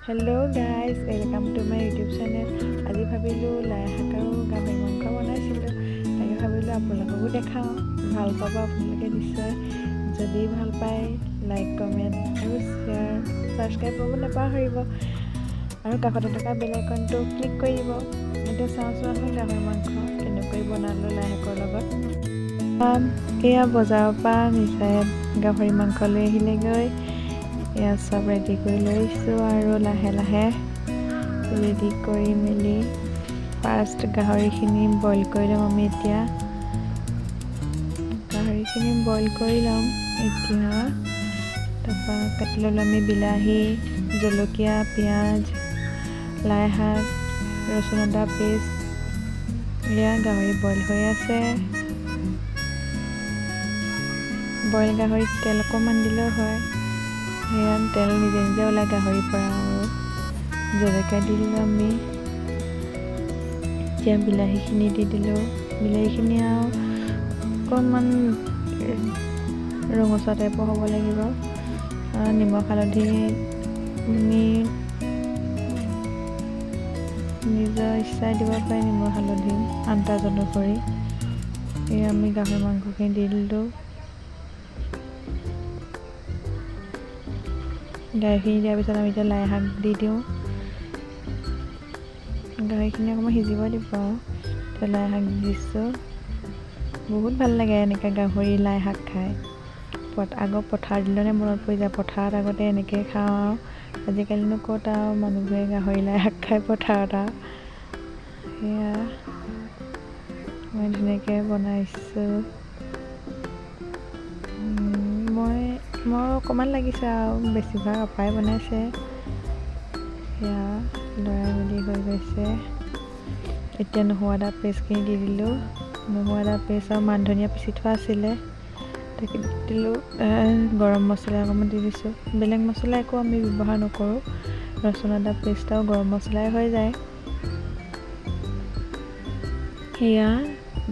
Hello' guys, welcome to my YouTube channel. আজি ভাবিলোঁ লাই শাক আৰু গাহৰি মাংস বনাইছিলোঁ, তাকে ভাবিলোঁ আপোনালোককো দেখাওঁ। ভাল পাব আপোনালোকে নিশ্চয়। যদি ভাল পায় লাইক, কমেণ্ট আৰু শ্বেয়াৰ, ছাবস্ক্ৰাইব কৰিব নাপাহৰিব আৰু কাষতে থকা বেল আইকনটো ক্লিক কৰি দিব। এতিয়া চাওঁচোন গাহৰি মাংস কেনেকৈ বনালোঁ লাই শাকৰ লগত। এয়া বজাৰৰ পৰা নিচাই গাহৰি মাংস লৈ আহিলেগৈ। এয়া চব ৰেডি কৰি লৈছোঁ আৰু লাহে লাহে ৰেডি কৰি মেলি ফাৰ্ষ্ট গাহৰিখিনি বইল কৰি ল'ম। আমি এতিয়া গাহৰিখিনি বইল কৰি ল'ম। এতিয়া তাৰপৰা কাটি ল'লোঁ আমি বিলাহী, জলকীয়া, পিঁয়াজ, লাই শাক, ৰচুন আদা পেষ্ট। এয়া গাহৰি বইল হৈ আছে। বইল গাহৰিত তেল অকণমান দিলেও হয়। সেয়া তেল নিজে নিজে ওলাই গাহৰিৰ পৰা আৰু জলকীয়া দি দিলোঁ আমি। এতিয়া বিলাহীখিনি দি দিলোঁ। বিলাহীখিনি আৰু অকণমান ৰঙচুৱা টাইপৰ হ'ব লাগিব। নিমখ হালধি আমি নিজৰ ইচ্ছাই দিব পাৰে, নিমখ হালধি আন্দাজ অনুসৰি। এই আমি গাহৰি মাংসখিনি দি দিলোঁ। গাহৰিখিনি দিয়াৰ পিছত আমি এতিয়া লাই শাক দি দিওঁ। গাহৰিখিনি অকণমান সিজিব দিব আৰু এতিয়া লাই শাক দিছোঁ। বহুত ভাল লাগে এনেকৈ গাহৰি লাই শাক খাই। আগৰ পথাৰ দিনলৈ মনত পৰি যায়। পথাৰত আগতে এনেকৈ খাওঁ আৰু আজিকালিনো ক'ত আৰু মানুহবোৰে গাহৰি লাই শাক খাই পথাৰত আৰু। সেয়া মই ধুনীয়াকৈ বনাইছোঁ। মই অকণমান লাগিছে আৰু বেছিভাগ অপাই বনাইছে। সেয়া লৰাই মেলি হৈ গৈছে। এতিয়া নহৰু আদা পেষ্টখিনি দি দিলোঁ। নহৰু আদা পেষ্ট আৰু মান ধনিয়া পিচি থোৱা আছিলে, তাকে দি দিলোঁ। গৰম মছলা অকণমান দি দিছোঁ। বেলেগ মছলা একো আমি ব্যৱহাৰ নকৰোঁ। ৰচুন আদা পেষ্ট আৰু গৰম মছলাই হৈ যায়। সেয়া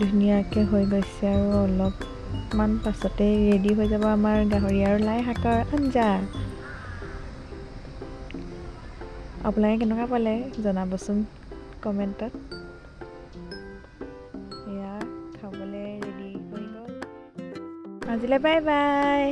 ধুনীয়াকৈ হৈ গৈছে আৰু অলপমান পাছতেই ৰেডি হৈ যাব আমাৰ গাহৰি আৰু লাই শাকৰ আঞ্জা। আপোনালোকে কেনেকুৱা পালে জনাবচোন কমেণ্টত। এয়া খাবলৈ ৰেডি হৈ গ'ল। আজিলৈ বাই বাই।